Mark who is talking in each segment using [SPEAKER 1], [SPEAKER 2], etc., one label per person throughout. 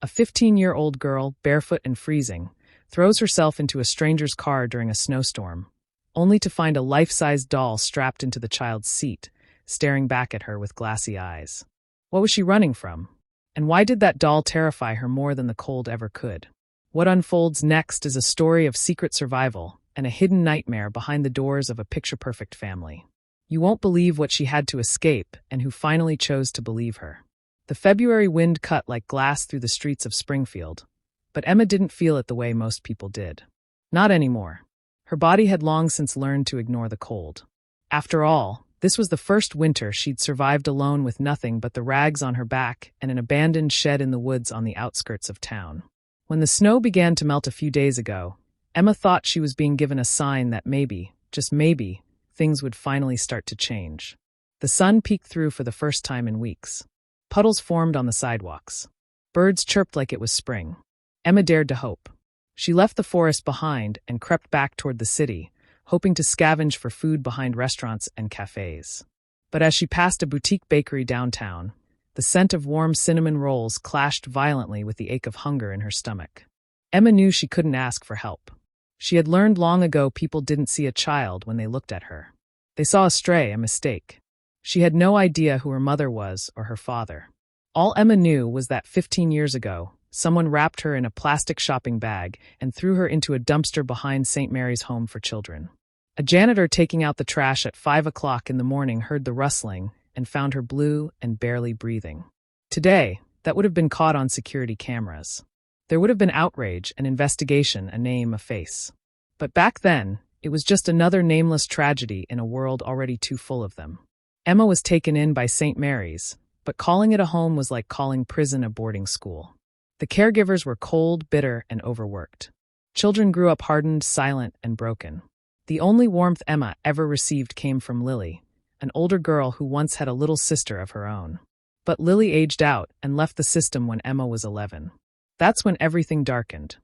[SPEAKER 1] A 15-year-old girl, barefoot and freezing, throws herself into a stranger's car during a snowstorm, only to find a life-size doll strapped into the child's seat, staring back at her with glassy eyes. What was she running from? And why did that doll terrify her more than the cold ever could? What unfolds next is a story of secret survival and a hidden nightmare behind the doors of a picture-perfect family. You won't believe what she had to escape and who finally chose to believe her. The February wind cut like glass through the streets of Springfield, but Emma didn't feel it the way most people did. Not anymore. Her body had long since learned to ignore the cold. After all, this was the first winter she'd survived alone with nothing but the rags on her back and an abandoned shed in the woods on the outskirts of town. When the snow began to melt a few days ago, Emma thought she was being given a sign that maybe, just maybe, things would finally start to change. The sun peeked through for the first time in weeks. Puddles formed on the sidewalks. Birds chirped like it was spring. Emma dared to hope. She left the forest behind and crept back toward the city, hoping to scavenge for food behind restaurants and cafes. But as she passed a boutique bakery downtown, the scent of warm cinnamon rolls clashed violently with the ache of hunger in her stomach. Emma knew she couldn't ask for help. She had learned long ago people didn't see a child when they looked at her. They saw a stray, a mistake. She had no idea who her mother was or her father. All Emma knew was that 15 years ago, someone wrapped her in a plastic shopping bag and threw her into a dumpster behind St. Mary's Home for Children. A janitor taking out the trash at 5 o'clock in the morning heard the rustling and found her blue and barely breathing. Today, that would have been caught on security cameras. There would have been outrage, an investigation, a name, a face. But back then, it was just another nameless tragedy in a world already too full of them. Emma was taken in by St. Mary's, but calling it a home was like calling prison a boarding school. The caregivers were cold, bitter, and overworked. Children grew up hardened, silent, and broken. The only warmth Emma ever received came from Lily, an older girl who once had a little sister of her own. But Lily aged out and left the system when Emma was 11. That's when everything darkened.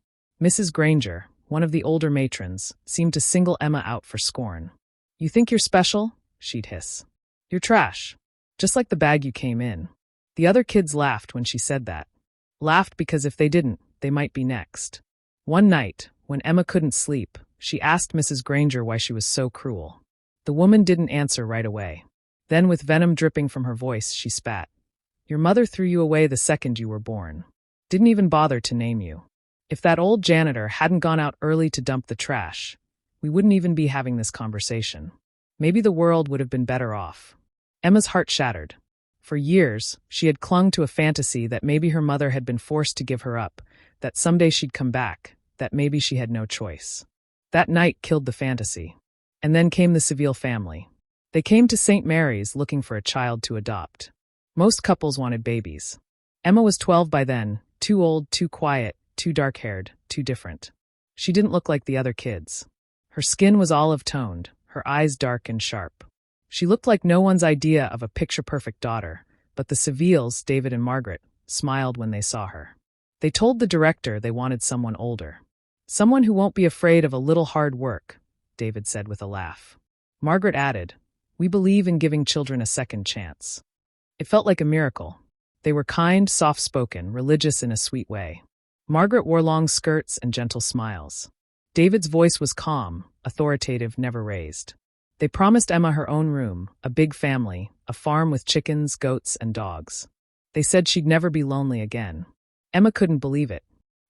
[SPEAKER 1] Mrs. Granger, one of the older matrons, seemed to single Emma out for scorn. "You think you're special?" she'd hiss. "You're trash. Just like the bag you came in." The other kids laughed when she said that. Laughed because if they didn't, they might be next. One night, when Emma couldn't sleep, she asked Mrs. Granger why she was so cruel. The woman didn't answer right away. Then, with venom dripping from her voice, she spat. "Your mother threw you away the second you were born. Didn't even bother to name you. If that old janitor hadn't gone out early to dump the trash, we wouldn't even be having this conversation. Maybe the world would have been better off." Emma's heart shattered. For years, she had clung to a fantasy that maybe her mother had been forced to give her up, that someday she'd come back, that maybe she had no choice. That night killed the fantasy. And then came the Seville family. They came to St. Mary's looking for a child to adopt. Most couples wanted babies. Emma was 12 by then, too old, too quiet, too dark-haired, too different. She didn't look like the other kids. Her skin was olive-toned, her eyes dark and sharp. She looked like no one's idea of a picture-perfect daughter, but the Sevilles, David and Margaret, smiled when they saw her. They told the director they wanted someone older. "Someone who won't be afraid of a little hard work," David said with a laugh. Margaret added, "We believe in giving children a second chance." It felt like a miracle. They were kind, soft-spoken, religious in a sweet way. Margaret wore long skirts and gentle smiles. David's voice was calm, authoritative, never raised. They promised Emma her own room, a big family, a farm with chickens, goats, and dogs. They said she'd never be lonely again. Emma couldn't believe it.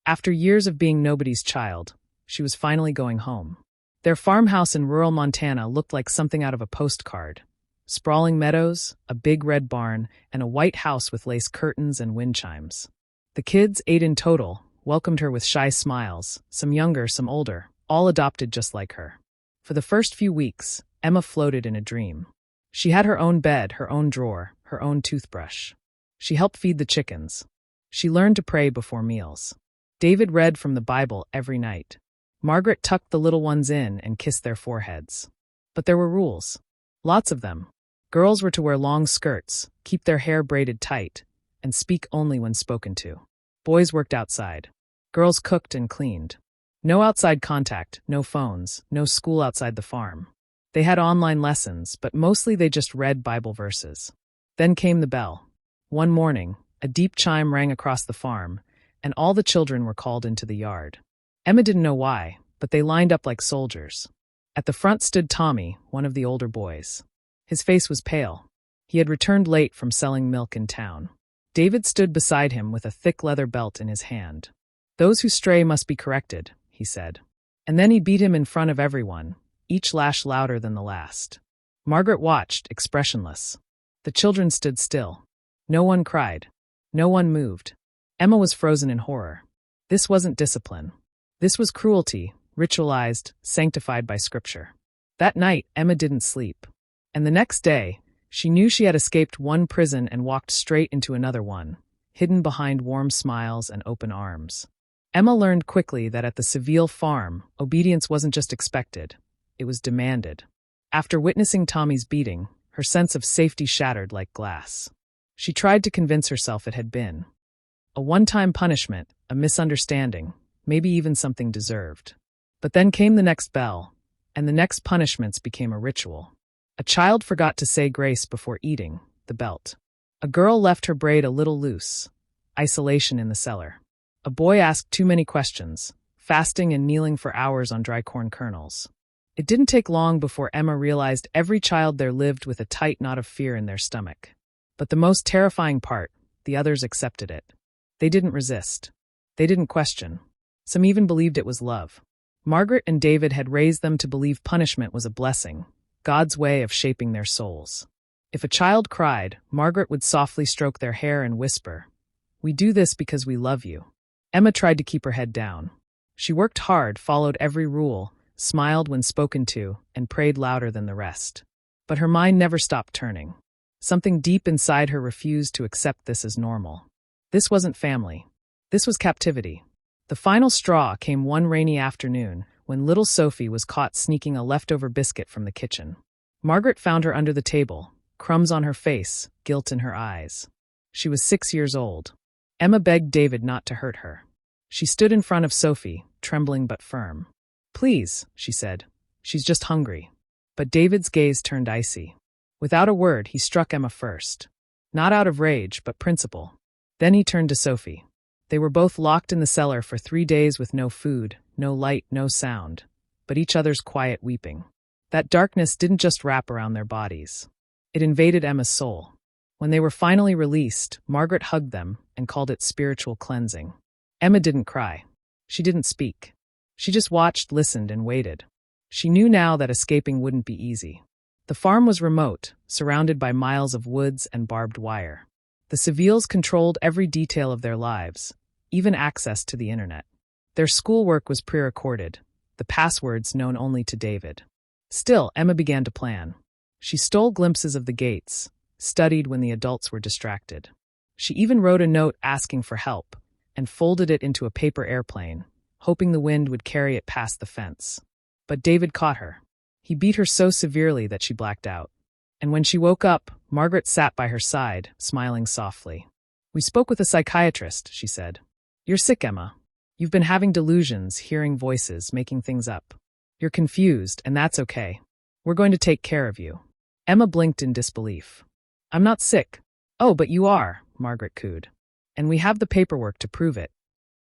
[SPEAKER 1] After years of being nobody's child, she was finally going home. Their farmhouse in rural Montana looked like something out of a postcard. Sprawling meadows, a big red barn, and a white house with lace curtains and wind chimes. The kids, 8 in total, welcomed her with shy smiles, some younger, some older, all adopted just like her. For the first few weeks, Emma floated in a dream. She had her own bed, her own drawer, her own toothbrush. She helped feed the chickens. She learned to pray before meals. David read from the Bible every night. Margaret tucked the little ones in and kissed their foreheads. But there were rules. Lots of them. Girls were to wear long skirts, keep their hair braided tight, and speak only when spoken to. Boys worked outside. Girls cooked and cleaned. No outside contact, no phones, no school outside the farm. They had online lessons, but mostly they just read Bible verses. Then came the bell. One morning, a deep chime rang across the farm, and all the children were called into the yard. Emma didn't know why, but they lined up like soldiers. At the front stood Tommy, one of the older boys. His face was pale. He had returned late from selling milk in town. David stood beside him with a thick leather belt in his hand. "Those who stray must be corrected," he said. And then he beat him in front of everyone, each lash louder than the last. Margaret watched, expressionless. The children stood still. No one cried. No one moved. Emma was frozen in horror. This wasn't discipline. This was cruelty, ritualized, sanctified by scripture. That night, Emma didn't sleep. And the next day, she knew she had escaped one prison and walked straight into another one, hidden behind warm smiles and open arms. Emma learned quickly that at the Seville farm, obedience wasn't just expected, it was demanded. After witnessing Tommy's beating, her sense of safety shattered like glass. She tried to convince herself it had been a one-time punishment, a misunderstanding, maybe even something deserved. But then came the next bell, and the next punishments became a ritual. A child forgot to say grace before eating the belt. A girl left her braid a little loose. Isolation in the cellar. A boy asked too many questions, fasting and kneeling for hours on dry corn kernels. It didn't take long before Emma realized every child there lived with a tight knot of fear in their stomach. But the most terrifying part, the others accepted it. They didn't resist. They didn't question. Some even believed it was love. Margaret and David had raised them to believe punishment was a blessing, God's way of shaping their souls. If a child cried, Margaret would softly stroke their hair and whisper, "We do this because we love you." Emma tried to keep her head down. She worked hard, followed every rule, smiled when spoken to, and prayed louder than the rest. But her mind never stopped turning. Something deep inside her refused to accept this as normal. This wasn't family. This was captivity. The final straw came one rainy afternoon when little Sophie was caught sneaking a leftover biscuit from the kitchen. Margaret found her under the table, crumbs on her face, guilt in her eyes. She was 6 years old. Emma begged David not to hurt her. She stood in front of Sophie, trembling but firm. "Please," she said. "She's just hungry." But David's gaze turned icy. Without a word, he struck Emma first. Not out of rage, but principle. Then he turned to Sophie. They were both locked in the cellar for 3 days with no food, no light, no sound, but each other's quiet weeping. That darkness didn't just wrap around their bodies. It invaded Emma's soul. When they were finally released, Margaret hugged them and called it spiritual cleansing. Emma didn't cry. She didn't speak. She just watched, listened, and waited. She knew now that escaping wouldn't be easy. The farm was remote, surrounded by miles of woods and barbed wire. The Sevilles controlled every detail of their lives, even access to the internet. Their schoolwork was pre-recorded, the passwords known only to David. Still, Emma began to plan. She stole glimpses of the gates, studied when the adults were distracted. She even wrote a note asking for help, and folded it into a paper airplane, hoping the wind would carry it past the fence. But David caught her. He beat her so severely that she blacked out. And when she woke up, Margaret sat by her side, smiling softly. "We spoke with a psychiatrist," she said. "You're sick, Emma. You've been having delusions, hearing voices, making things up. You're confused, and that's okay. We're going to take care of you." Emma blinked in disbelief. "I'm not sick." "Oh, but you are," Margaret cooed. "And we have the paperwork to prove it."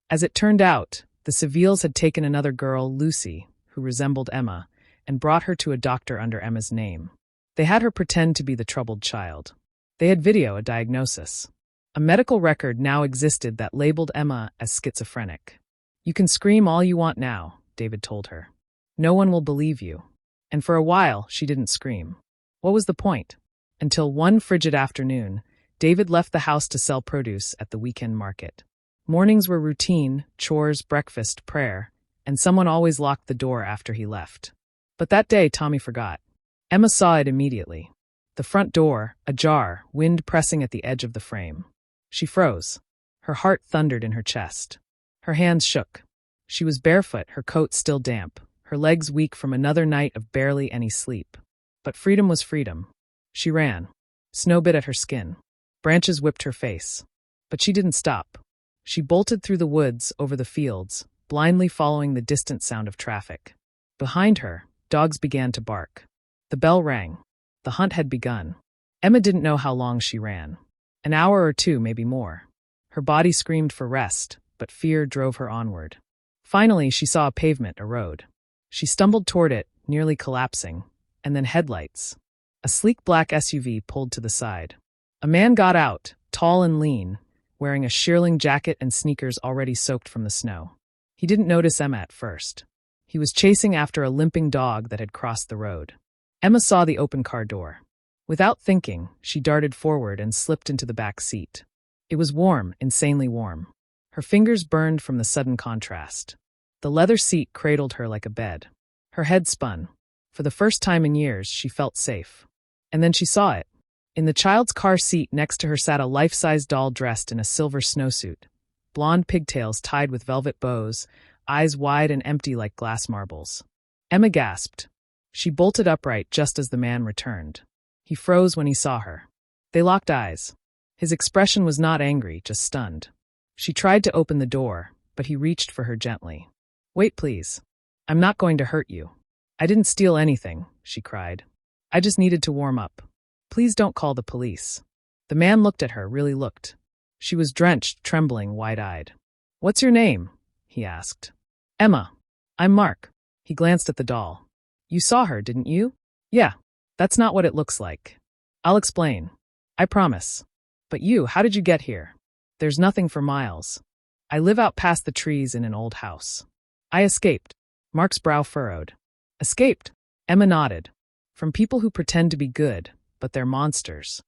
[SPEAKER 1] As it turned out, the Sevilles had taken another girl, Lucy, who resembled Emma, and brought her to a doctor under Emma's name. They had her pretend to be the troubled child. They had video, a diagnosis. A medical record now existed that labeled Emma as schizophrenic. "You can scream all you want now," David told her. "No one will believe you." And for a while, she didn't scream. What was the point? Until one frigid afternoon, David left the house to sell produce at the weekend market. Mornings were routine, chores, breakfast, prayer, and someone always locked the door after he left. But that day, Tommy forgot. Emma saw it immediately. The front door, ajar, wind pressing at the edge of the frame. She froze. Her heart thundered in her chest. Her hands shook. She was barefoot, her coat still damp, her legs weak from another night of barely any sleep. But freedom was freedom. She ran. Snow bit at her skin. Branches whipped her face. But she didn't stop. She bolted through the woods, over the fields, blindly following the distant sound of traffic. Behind her, dogs began to bark. The bell rang. The hunt had begun. Emma didn't know how long she ran. An hour or two, maybe more. Her body screamed for rest, but fear drove her onward. Finally, she saw a pavement, a road. She stumbled toward it, nearly collapsing, and then headlights. A sleek black SUV pulled to the side. A man got out, tall and lean, wearing a shearling jacket and sneakers already soaked from the snow. He didn't notice Emma at first. He was chasing after a limping dog that had crossed the road. Emma saw the open car door. Without thinking, she darted forward and slipped into the back seat. It was warm, insanely warm. Her fingers burned from the sudden contrast. The leather seat cradled her like a bed. Her head spun. For the first time in years, she felt safe. And then she saw it. In the child's car seat next to her sat a life-size doll dressed in a silver snowsuit. Blonde pigtails tied with velvet bows, eyes wide and empty like glass marbles. Emma gasped. She bolted upright just as the man returned. He froze when he saw her. They locked eyes. His expression was not angry, just stunned. She tried to open the door, but he reached for her gently. "Wait, please. I'm not going to hurt you. I didn't steal anything," she cried. "I just needed to warm up. Please don't call the police." The man looked at her, really looked. She was drenched, trembling, wide-eyed. "What's your name?" he asked. "Emma. I'm Mark." He glanced at the doll. "You saw her, didn't you?" "Yeah. That's not what it looks like. I'll explain. I promise. But you, how did you get here?" "There's nothing for miles. I live out past the trees in an old house." "I escaped." Mark's brow furrowed. "Escaped?" Emma nodded. "From people who pretend to be good, but they're monsters."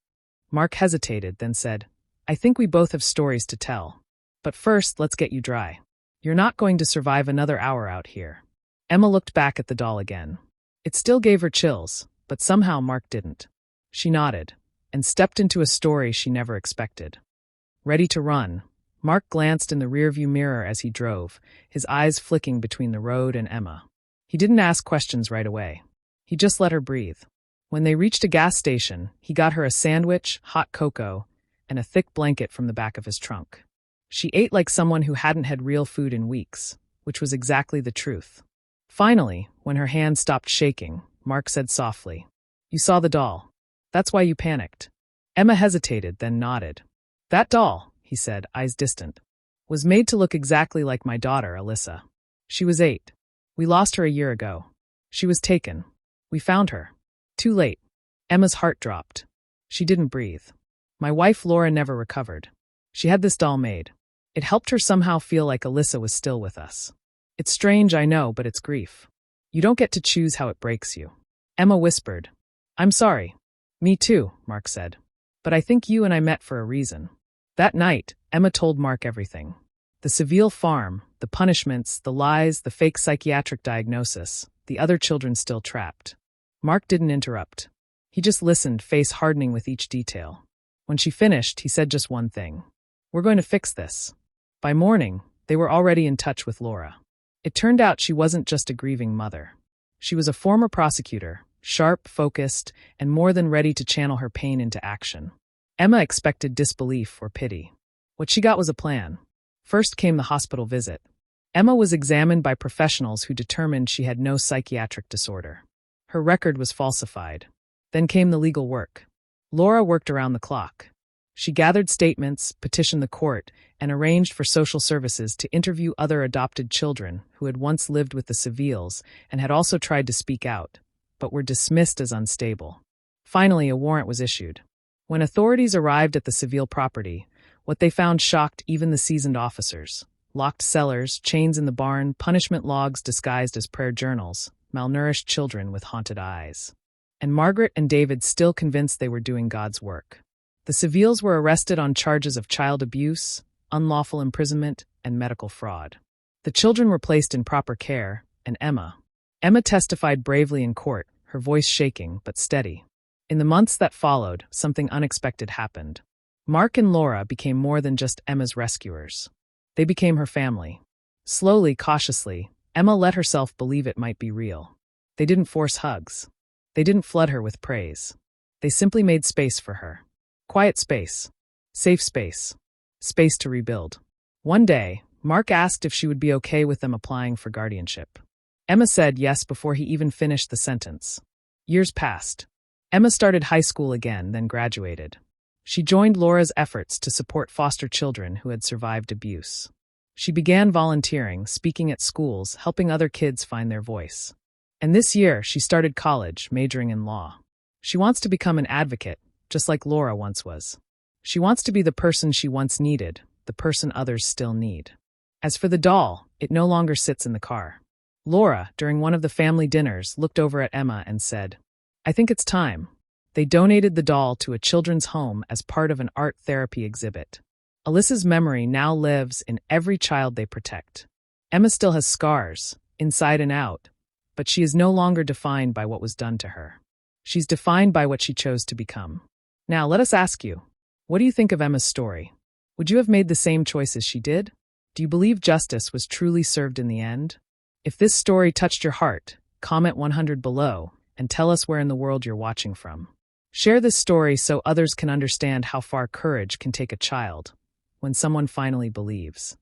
[SPEAKER 1] Mark hesitated, then said, "I think we both have stories to tell. But first, let's get you dry. You're not going to survive another hour out here." Emma looked back at the doll again. It still gave her chills, but somehow Mark didn't. She nodded, and stepped into a story she never expected. Ready to run, Mark glanced in the rearview mirror as he drove, his eyes flicking between the road and Emma. He didn't ask questions right away. He just let her breathe. When they reached a gas station, he got her a sandwich, hot cocoa, and a thick blanket from the back of his trunk. She ate like someone who hadn't had real food in weeks, which was exactly the truth. Finally, when her hand stopped shaking, Mark said softly, "You saw the doll. That's why you panicked." Emma hesitated, then nodded. "That doll," he said, eyes distant, "was made to look exactly like my daughter, Alyssa. She was 8. We lost her a year ago. She was taken. We found her. Too late." Emma's heart dropped. She didn't breathe. "My wife Laura never recovered. She had this doll made. It helped her somehow feel like Alyssa was still with us. It's strange, I know, but it's grief. You don't get to choose how it breaks you." Emma whispered. "I'm sorry." "Me too," Mark said. "But I think you and I met for a reason." That night, Emma told Mark everything. The Seville farm, the punishments, the lies, the fake psychiatric diagnosis, the other children still trapped. Mark didn't interrupt. He just listened, face hardening with each detail. When she finished, he said just one thing. "We're going to fix this." By morning, they were already in touch with Laura. It turned out she wasn't just a grieving mother. She was a former prosecutor, sharp, focused, and more than ready to channel her pain into action. Emma expected disbelief or pity. What she got was a plan. First came the hospital visit. Emma was examined by professionals who determined she had no psychiatric disorder. Her record was falsified. Then came the legal work. Laura worked around the clock. She gathered statements, petitioned the court, and arranged for social services to interview other adopted children who had once lived with the Sevilles and had also tried to speak out, but were dismissed as unstable. Finally, a warrant was issued. When authorities arrived at the Seville property, what they found shocked even the seasoned officers. Locked cellars, chains in the barn, punishment logs disguised as prayer journals, malnourished children with haunted eyes. And Margaret and David still convinced they were doing God's work. The Sevilles were arrested on charges of child abuse, unlawful imprisonment, and medical fraud. The children were placed in proper care, and Emma testified bravely in court, her voice shaking but steady. In the months that followed, something unexpected happened. Mark and Laura became more than just Emma's rescuers. They became her family. Slowly, cautiously, Emma let herself believe it might be real. They didn't force hugs. They didn't flood her with praise. They simply made space for her. Quiet space. Safe space. Space to rebuild. One day, Mark asked if she would be okay with them applying for guardianship. Emma said yes before he even finished the sentence. Years passed. Emma started high school again, then graduated. She joined Laura's efforts to support foster children who had survived abuse. She began volunteering, speaking at schools, helping other kids find their voice. And this year, she started college, majoring in law. She wants to become an advocate, just like Laura once was. She wants to be the person she once needed, the person others still need. As for the doll, it no longer sits in the car. Laura, during one of the family dinners, looked over at Emma and said, "I think it's time." They donated the doll to a children's home as part of an art therapy exhibit. Alyssa's memory now lives in every child they protect. Emma still has scars, inside and out, but she is no longer defined by what was done to her. She's defined by what she chose to become. Now, let us ask you, what do you think of Emma's story? Would you have made the same choices she did? Do you believe justice was truly served in the end? If this story touched your heart, comment 100 below and tell us where in the world you're watching from. Share this story so others can understand how far courage can take a child when someone finally believes.